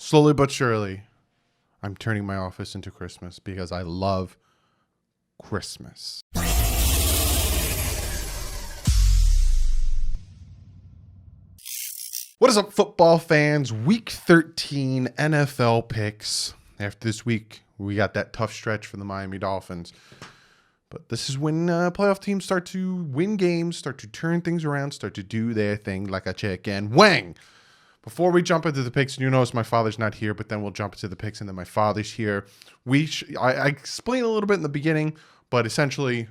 Slowly but surely, I'm turning my office into Christmas because I love Christmas. What is up, football fans? Week 13 NFL picks. After this week, we got that tough stretch for the Miami Dolphins. But this is when playoff teams start to win games, start to turn things around, start to do their thing like a chicken wing. Before we jump into the picks, and you notice my father's not here, but then we'll jump into the picks, and then my father's here. I explained a little bit in the beginning, but essentially,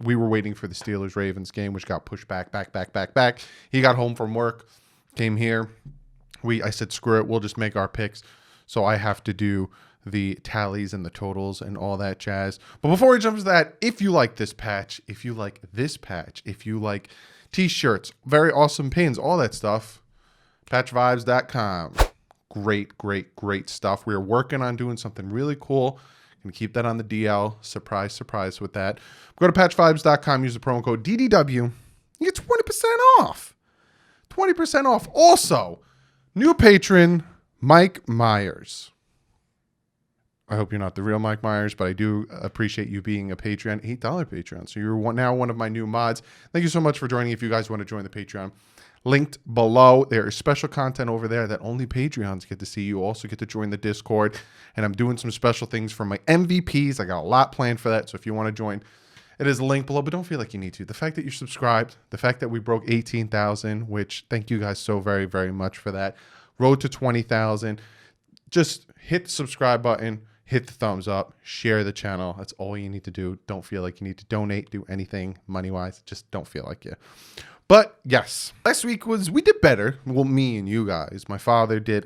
we were waiting for the Steelers-Ravens game, which got pushed back. He got home from work, came here. I said, screw it, we'll just make our picks. So I have to do the tallies and the totals and all that jazz. But before we jump into that, if you like this patch, if you like this patch, if you like t-shirts, very awesome pins, all that stuff, patchvibes.com. Great stuff. We're working on doing something really cool. Going to keep that on the DL. Surprise with that. Go to patchvibes.com. Use the promo code DDW. You get 20% off. 20% off. Also, new patron, Mike Myers. I hope you're not the real Mike Myers, but I do appreciate you being a Patreon, $8 Patreon. So you're now one of my new mods. Thank you so much for joining. If you guys want to join the Patreon, linked below. There is special content over there that only Patreons get to see. You also get to join the Discord, and I'm doing some special things for my MVPs. I got a lot planned for that, so if you want to join, it is linked below, but don't feel like you need to. The fact that you're subscribed, the fact that we broke 18,000, which thank you guys so very, very much for that. Road to 20,000. Just hit the subscribe button, hit the thumbs up, share the channel. That's all you need to do. Don't feel like you need to donate, do anything money-wise. Just don't feel like it. But yes, last week we did better. Well, me and you guys. My father did.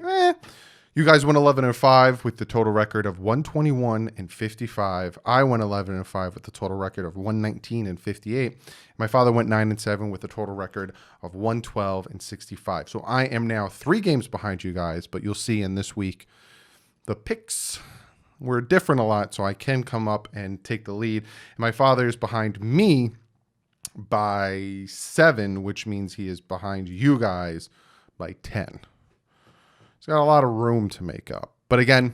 You guys went 11-5 with the total record of 121-55. I went 11-5 with the total record of 119-58. My father went 9-7 with the total record of 112-65. So I am now 3 games behind you guys. But you'll see in this week, the picks were different a lot, so I can come up and take the lead. And my father is behind me by 7, which means he is behind you guys by 10. He's got a lot of room to make up. But again,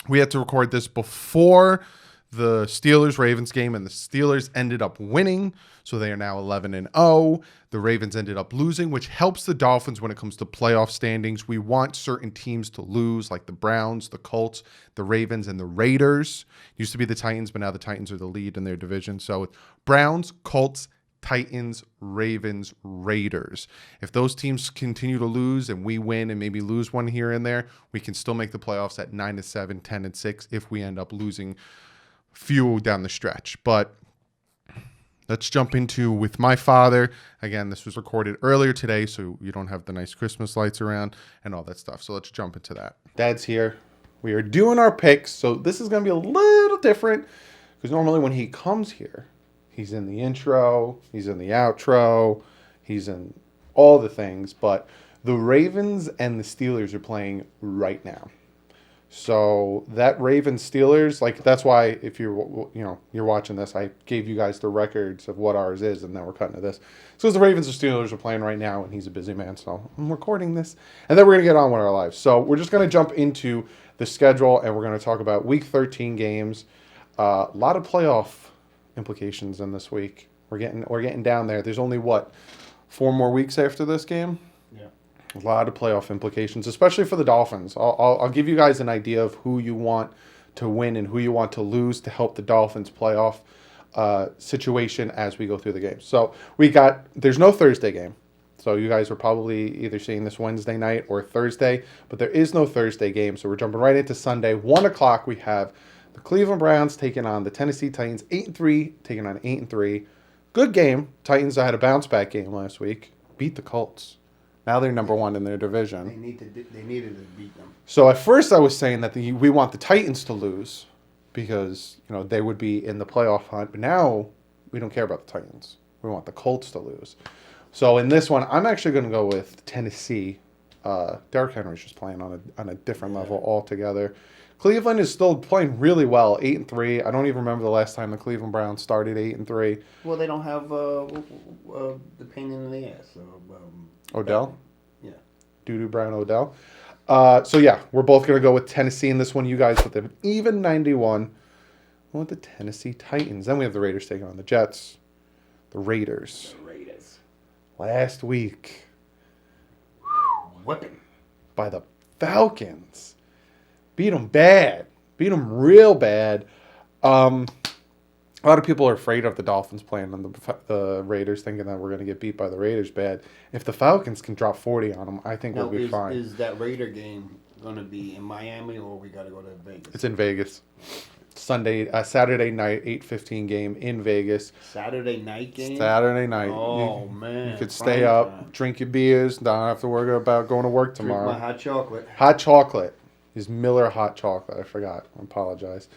we had to record this before the Steelers-Ravens game, and the Steelers ended up winning, so they are now 11-0. The Ravens ended up losing, which helps the Dolphins when it comes to playoff standings. We want certain teams to lose, like the Browns, the Colts, the Ravens, and the Raiders. It used to be the Titans, but now the Titans are the lead in their division. So it's Browns, Colts, Titans, Ravens, Raiders. If those teams continue to lose and we win and maybe lose one here and there, we can still make the playoffs at 9-7, 10-6 if we end up losing few down the stretch. But let's jump into with my father. Again, this was recorded earlier today, so you don't have the nice Christmas lights around and all that stuff. So let's jump into that. Dad's here. We are doing our picks. So this is going to be a little different because normally when he comes here, he's in the intro, he's in the outro, he's in all the things. But the Ravens and the Steelers are playing right now. So that Ravens-Steelers, like that's why if you're watching this, I gave you guys the records of what ours is, and then we're cutting to this. So the Ravens and Steelers are playing right now, and he's a busy man, so I'm recording this. And then we're going to get on with our lives. So we're just going to jump into the schedule, and we're going to talk about Week 13 games. A lot of playoff implications in this week. We're getting down there. There's only, 4 more weeks after this game? Yeah. A lot of playoff implications, especially for the Dolphins. I'll give you guys an idea of who you want to win and who you want to lose to help the Dolphins playoff situation as we go through the game. So there's no Thursday game. So you guys are probably either seeing this Wednesday night or Thursday, but there is no Thursday game. So we're jumping right into Sunday. 1 o'clock, we have the Cleveland Browns taking on the Tennessee Titans, 8-3, taking on 8-3. Good game. Titans had a bounce-back game last week. Beat the Colts. Now they're number 1 in their division. They needed to beat them. So at first I was saying that we want the Titans to lose because they would be in the playoff hunt. But now we don't care about the Titans. We want the Colts to lose. So in this one, I'm actually going to go with Tennessee. Derrick Henry's just playing on a different level altogether. Cleveland is still playing really well, 8-3. I don't even remember the last time the Cleveland Browns started 8-3. Well, they don't have the pain in the ass. Odell? Yeah. Doo-Doo Brown Odell. So yeah, we're both going to go with Tennessee in this one. You guys with an even 91. With the Tennessee Titans. Then we have the Raiders taking on the Jets. The Raiders. Last week. Whipping. By the Falcons. Beat them bad. Beat them real bad. A lot of people are afraid of the Dolphins playing on the Raiders, thinking that we're going to get beat by the Raiders bad. If the Falcons can drop 40 on them, I think we'll be fine. Is that Raider game going to be in Miami or we got to go to Vegas? It's in Vegas. Saturday night, 8:15 game in Vegas. Saturday night game? Saturday night. Oh, man. You could stay up, drink your beers, don't have to worry about going to work tomorrow. Drink my hot chocolate. Hot chocolate. Is Miller hot chocolate. I forgot. I apologize.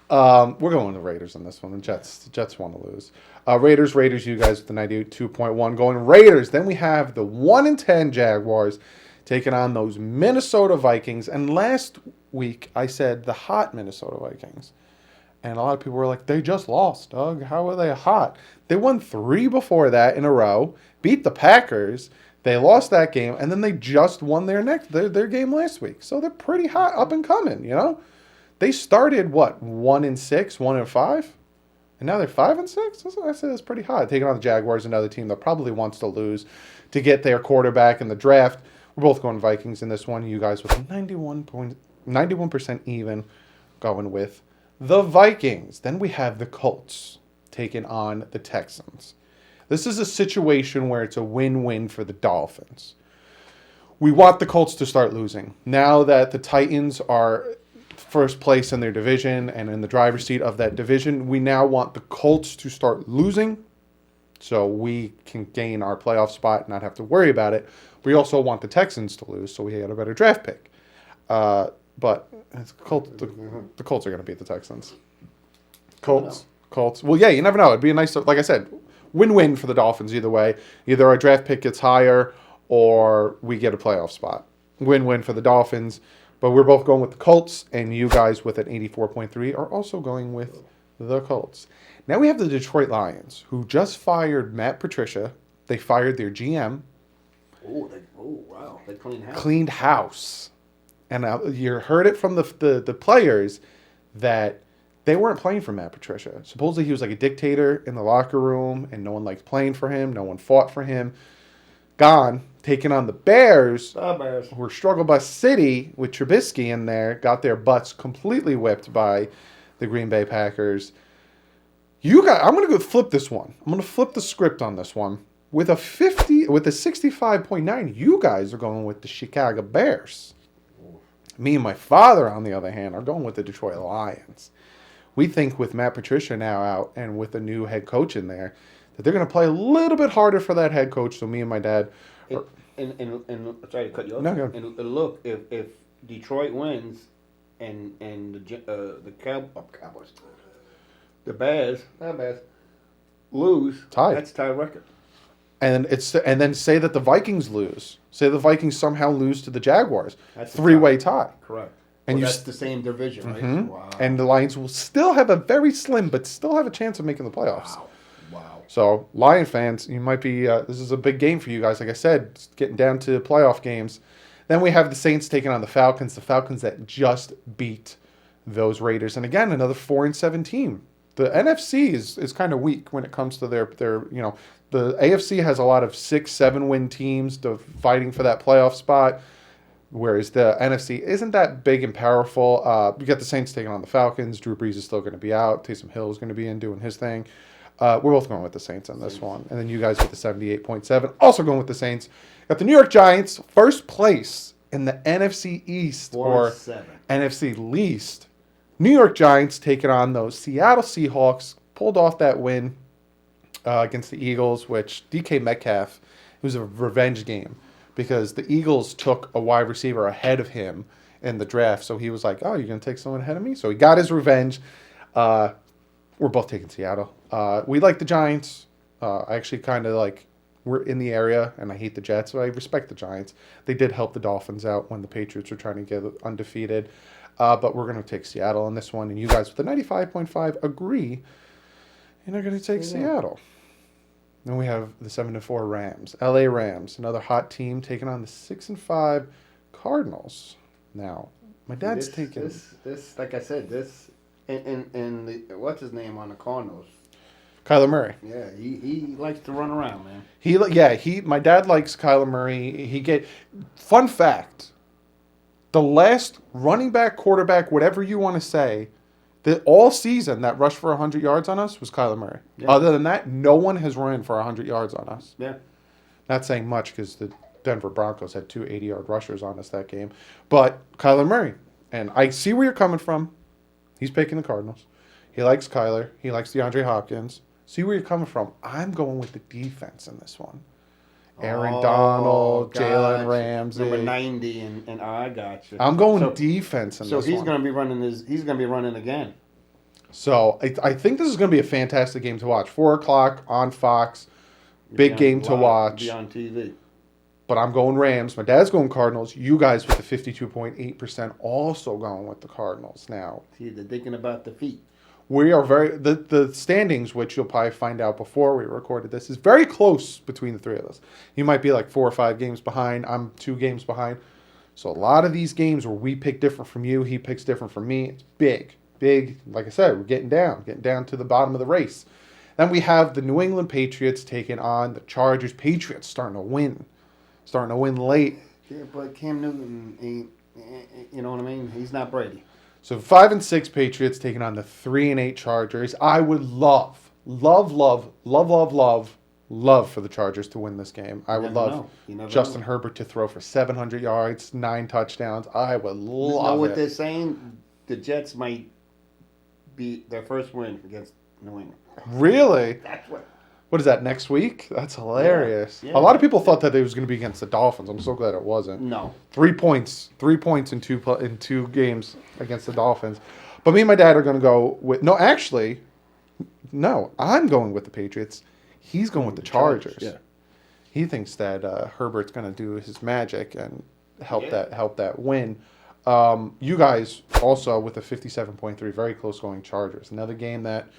We're going with the Raiders on this one. The Jets want to lose. Raiders, you guys with the 92.1 going Raiders. Then we have the 1-10 Jaguars taking on those Minnesota Vikings. And last week I said the hot Minnesota Vikings. And a lot of people were like, they just lost, Doug. How are they hot? They won 3 before that in a row, beat the Packers. They lost that game, and then they just won their game last week. So they're pretty hot, up and coming, you know? They started, 1-6, 1-5? And now they're 5-6? I say that's pretty hot. Taking on the Jaguars, another team that probably wants to lose to get their quarterback in the draft. We're both going Vikings in this one. You guys with 91% even going with the Vikings. Then we have the Colts taking on the Texans. This is a situation where it's a win-win for the Dolphins. We want the Colts to start losing. Now that the Titans are first place in their division and in the driver's seat of that division, we now want the Colts to start losing so we can gain our playoff spot and not have to worry about it. We also want the Texans to lose so we get a better draft pick. But the Colts are going to beat the Texans. Colts. Well, yeah, you never know. It'd be a nice, like I said, win-win for the Dolphins either way. Either our draft pick gets higher or we get a playoff spot. Win-win for the Dolphins. But we're both going with the Colts, and you guys with an 84.3 are also going with the Colts. Now we have the Detroit Lions, who just fired Matt Patricia. They fired their GM. Oh, wow. They cleaned house. Cleaned house. And you heard it from the players that they weren't playing for Matt Patricia. Supposedly he was like a dictator in the locker room, and no one liked playing for him. No one fought for him. Gone, taking on the Bears, who were struggle bus city with Trubisky in there, got their butts completely whipped by the Green Bay Packers. You guys, I'm going to go flip this one. I'm going to flip the script on this one. With a 65.9, you guys are going with the Chicago Bears. Me and my father, on the other hand, are going with the Detroit Lions. We think with Matt Patricia now out and with a new head coach in there, that they're going to play a little bit harder for that head coach. So me and my dad... And sorry to cut you off. No, go. And look, if Detroit wins and the Cowboys, the Bears lose, tie. That's tie record. And then say that the Vikings lose. Say the Vikings somehow lose to the Jaguars. That's three-way tie. Correct. And that's the same division, right? Mm-hmm. Wow. And the Lions will still have a very slim, but still have a chance of making the playoffs. Wow. So, Lion fans, you might be... this is a big game for you guys. Like I said, it's getting down to playoff games. Then we have the Saints taking on the Falcons. The Falcons that just beat those Raiders. And again, another 4-7 team. The NFC is kind of weak when it comes to their the AFC has a lot of 6-7 win teams fighting for that playoff spot, whereas the NFC isn't that big and powerful. You got the Saints taking on the Falcons. Drew Brees is still going to be out. Taysom Hill is going to be in doing his thing. We're both going with the Saints on this one. And then you guys with the 78.7, also going with the Saints. Got the New York Giants, first place in the NFC East or NFC least. New York Giants taking on those Seattle Seahawks. Pulled off that win against the Eagles, which DK Metcalf, it was a revenge game because the Eagles took a wide receiver ahead of him in the draft. So he was like, oh, you're going to take someone ahead of me? So he got his revenge. We're both taking Seattle. We like the Giants. I actually kind of like, we're in the area, and I hate the Jets, so I respect the Giants. They did help the Dolphins out when the Patriots were trying to get undefeated. But we're going to take Seattle on this one, and you guys with the 95.5 agree, and are going to take Seattle. Then we have the 7-4 Rams. LA Rams, another hot team, taking on the 6-5 Cardinals. Now, my dad's taking this. Like I said, this and the what's his name on the Cardinals. Kyler Murray. Yeah, he likes to run around, man. My dad likes Kyler Murray. Fun fact, the last running back, quarterback, whatever you want to say, that all season that rushed for 100 yards on us was Kyler Murray. Yeah. Other than that, no one has run for 100 yards on us. Yeah. Not saying much because the Denver Broncos had 2 80-yard rushers on us that game. But Kyler Murray. And I see where you're coming from. He's picking the Cardinals. He likes Kyler. He likes DeAndre Hopkins. See where you're coming from. I'm going with the defense in this one. Aaron Donald, Jalen Ramsey, number 90, and I got you. I'm going defense in this one. So he's going to be running He's going to be running again. So I think this is going to be a fantastic game to watch. 4:00 on Fox, big game to watch. Be on TV. But I'm going Rams. My dad's going Cardinals. You guys with the 52.8% also going with the Cardinals now. See, they're thinking about the feet. We are the standings, which you'll probably find out before we recorded this, is very close between the three of us. You might be like 4 or 5 games behind. I'm 2 games behind. So a lot of these games where we pick different from you, he picks different from me, it's big. Like I said, we're getting down to the bottom of the race. Then we have the New England Patriots taking on the Chargers. Patriots starting to win late. Yeah, but Cam Newton ain't, you know what I mean? He's not Brady. So 5-6 Patriots taking on the 3-8 Chargers. I would love for the Chargers to win this game. I would love Justin Herbert to throw for 700 yards, 9 touchdowns. I would love it. You know what they're saying? The Jets might be their first win against New England. Really? That's what. What is that, next week? That's hilarious. Yeah. A lot of people thought that it was going to be against the Dolphins. I'm so glad it wasn't. No. 3 points in two games against the Dolphins. But me and my dad are going to go with... No, I'm going with the Patriots. He's going with the Chargers. Yeah. He thinks that Herbert's going to do his magic and help that win. You guys also with the 57.3, very close going Chargers. Another game that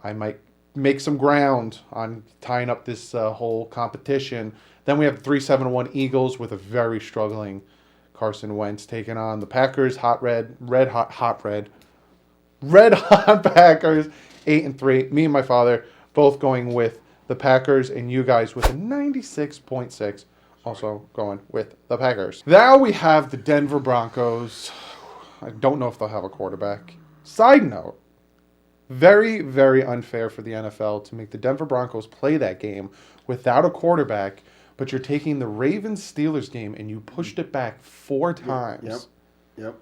I might make some ground on tying up this whole competition. Then we have the 3-7-1 Eagles with a very struggling Carson Wentz taking on the Packers. Red hot Packers, 8-3. Me and my father both going with the Packers, and you guys with a 96.6, also going with the Packers. Now we have the Denver Broncos. I don't know if they'll have a quarterback. Side note, very, very unfair for the NFL to make the Denver Broncos play that game without a quarterback, but you're taking the Ravens-Steelers game and you pushed it back 4 times. Yep.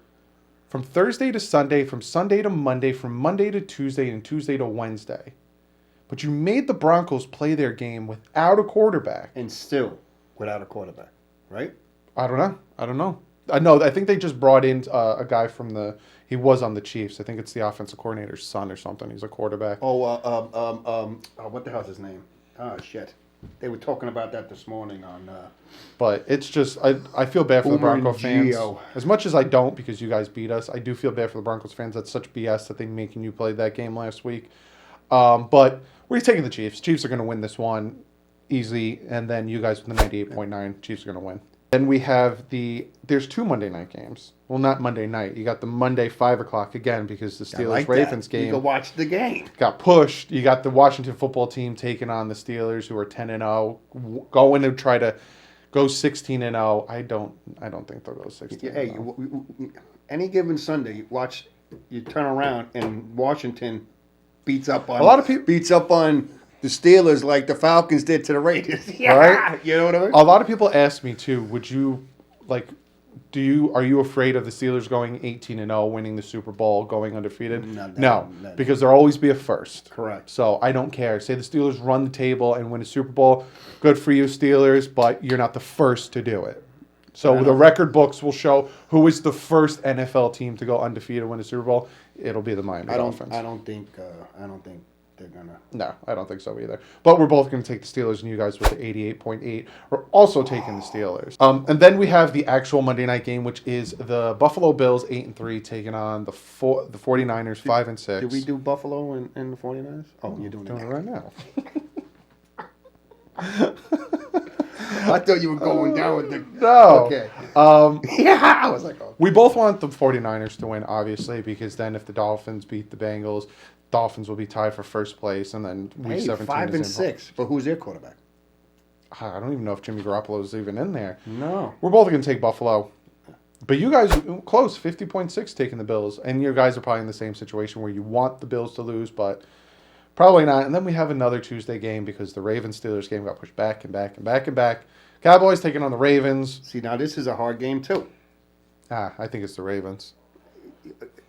From Thursday to Sunday, from Sunday to Monday, from Monday to Tuesday, and Tuesday to Wednesday. But you made the Broncos play their game without a quarterback. And still without a quarterback, right? I don't know. I think they just brought in a guy from he was on the Chiefs. I think it's the offensive coordinator's son or something. He's a quarterback. What the hell's his name? Oh, shit. They were talking about that this morning on... But it's just, I feel bad for the Broncos fans. As much as I don't, because you guys beat us, I do feel bad for the Broncos fans. That's such BS that they making you play that game last week. But we're taking the Chiefs. Chiefs are going to win this one easily, and then you guys with the 98.9, Chiefs are going to win. Then we have there's 2 Monday night games. Well, not Monday night. You got the Monday 5 o'clock again because the Steelers-Ravens game. You can watch the game. Got pushed. You got the Washington football team taking on the Steelers, who are 10-0, going to try to go 16-0. I don't think they'll go 16-0. Hey, any given Sunday, you turn around and Washington beats up on the Steelers like the Falcons did to the Raiders. Yeah. Right? You know what I mean? A lot of people ask me too, are you afraid of the Steelers going 18-0, winning the Super Bowl, going undefeated? No, because there'll always be a first. Correct. So I don't care. Say the Steelers run the table and win a Super Bowl. Good for you, Steelers, but you're not the first to do it. So the record books will show who is the first NFL team to go undefeated and win a Super Bowl. It'll be the Miami Dolphins. I don't think they're gonna. No, I don't think so either. But we're both going to take the Steelers, and you guys with the 88.8. We're also taking the Steelers. And then we have the actual Monday night game, which is the Buffalo Bills 8-3 taking on the 49ers 5-6. Did we do Buffalo and the 49ers? Oh, you're doing it right now. I thought you were going down with the... No. Okay. Yeah, I was like, oh. We both want the 49ers to win, obviously, because then if the Dolphins beat the Bengals, Dolphins will be tied for first place, and then week 17 5-6. But who's their quarterback? I don't even know if Jimmy Garoppolo is even in there. No. We're both going to take Buffalo. But you guys, close, 50.6 taking the Bills. And you guys are probably in the same situation where you want the Bills to lose, but probably not. And then we have another Tuesday game because the Ravens-Steelers game got pushed back and back and back and back. Cowboys taking on the Ravens. See, now this is a hard game, too. I think it's the Ravens.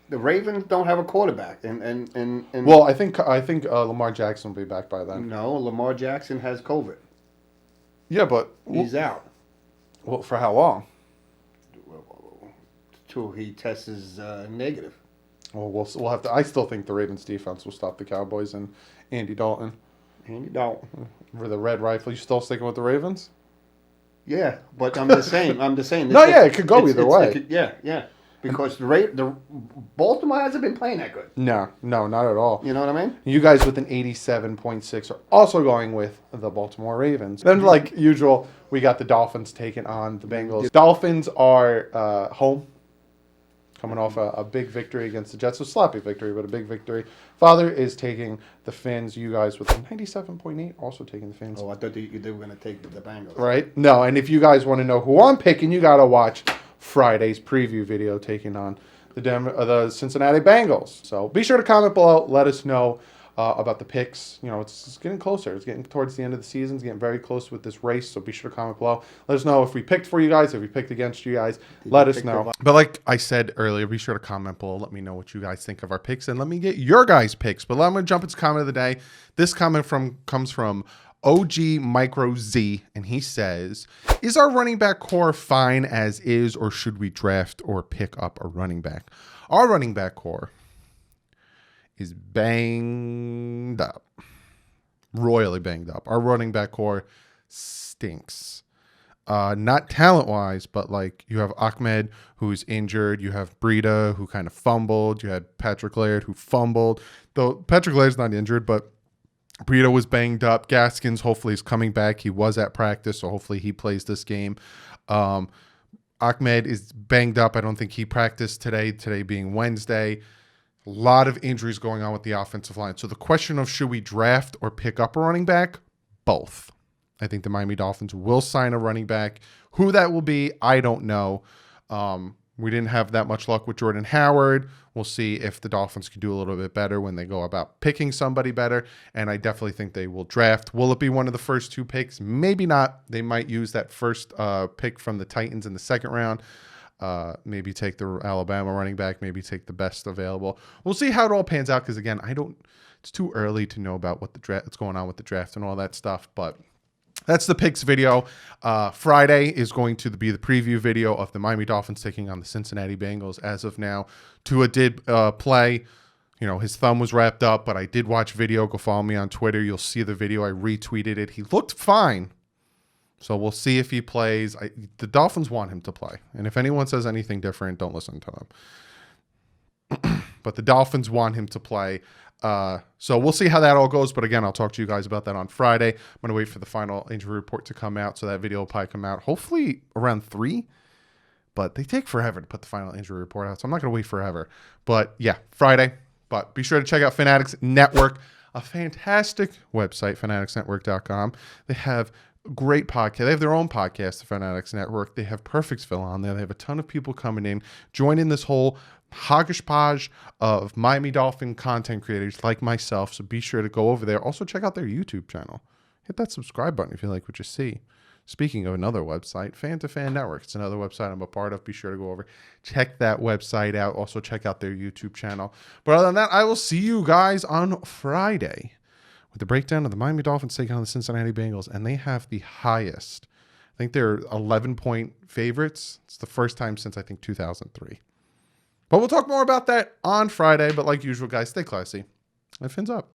The Ravens don't have a quarterback. And Well, I think Lamar Jackson will be back by then. No, Lamar Jackson has COVID. Yeah, but... He's out. Well, for how long? Till he tests negative. Well, we'll have to... I still think the Ravens defense will stop the Cowboys and Andy Dalton. Andy Dalton. For the red rifle. You still sticking with the Ravens? Yeah, but I'm just saying. It could go either way. Yeah. Because the Baltimore hasn't been playing that good. No, not at all. You know what I mean? You guys with an 87.6 are also going with the Baltimore Ravens. Then, like usual, we got the Dolphins taking on the Bengals. Dolphins are home, coming off a big victory against the Jets. A sloppy victory, but a big victory. Father is taking the Fins. You guys with a 97.8 also taking the Fins. Oh, I thought they were going to take the Bengals. Right? No, and if you guys want to know who I'm picking, you got to watch Friday's preview video taking on the Cincinnati Bengals. So be sure to comment below. Let us know about the picks. You know, it's getting closer. It's getting towards the end of the season. It's getting very close with this race. So be sure to comment below. Let us know if we picked for you guys, if we picked against you guys. Let us know. But like I said earlier, be sure to comment below. Let me know what you guys think of our picks, and let me get your guys' picks. But I'm going to jump into comment of the day. This comment comes from OG Micro Z, and he says, is our running back core fine as is, or should we draft or pick up a running back? Our running back core is banged up, royally banged up. Our running back core stinks. Not talent-wise, but like you have Ahmed, who's injured. You have Breida, who kind of fumbled. You had Patrick Laird, who fumbled. Though Patrick Laird's not injured, but Breida was banged up. Gaskins hopefully is coming back. He was at practice, so hopefully he plays this game. Ahmed is banged up. I don't think he practiced today being Wednesday. A lot of injuries going on with the offensive line. So the question of should we draft or pick up a running back? Both. I think the Miami Dolphins will sign a running back. Who that will be, I don't know. We didn't have that much luck with Jordan Howard. We'll see if the Dolphins can do a little bit better when they go about picking somebody better. And I definitely think they will draft. Will it be one of the first two picks? Maybe not. They might use that first pick from the Titans in the second round. Maybe take the Alabama running back. Maybe take the best available. We'll see how it all pans out because, again, it's too early to know about what's going on with the draft and all that stuff. But that's the picks video. Friday is going to be the preview video of the Miami Dolphins taking on the Cincinnati Bengals. As of now, Tua did play. You know, his thumb was wrapped up, but I did watch video. Go follow me on Twitter. You'll see the video. I retweeted it. He looked fine. So we'll see if he plays. The Dolphins want him to play. And if anyone says anything different, don't listen to them. But the Dolphins want him to play. So we'll see how that all goes. But again, I'll talk to you guys about that on Friday. I'm going to wait for the final injury report to come out. So that video will probably come out hopefully around 3. But they take forever to put the final injury report out. So I'm not going to wait forever. But yeah, Friday. But be sure to check out Fanatics Network, a fantastic website, fanaticsnetwork.com. They have great podcast. They have their own podcast, the Fanatics Network. They have Perfectsville on there. They have a ton of people coming in, joining this whole hodgepodge of Miami Dolphin content creators like myself. So be sure to go over there. Also check out their YouTube channel. Hit that subscribe button if you like what you see. Speaking of another website, Fan to Fan Network. It's another website I'm a part of. Be sure to go over, check that website out. Also check out their YouTube channel. But other than that, I will see you guys on Friday with the breakdown of the Miami Dolphins taking on the Cincinnati Bengals. And they have the highest. I think they're 11-point favorites. It's the first time since, I think, 2003. But we'll talk more about that on Friday. But like usual, guys, stay classy and fins up.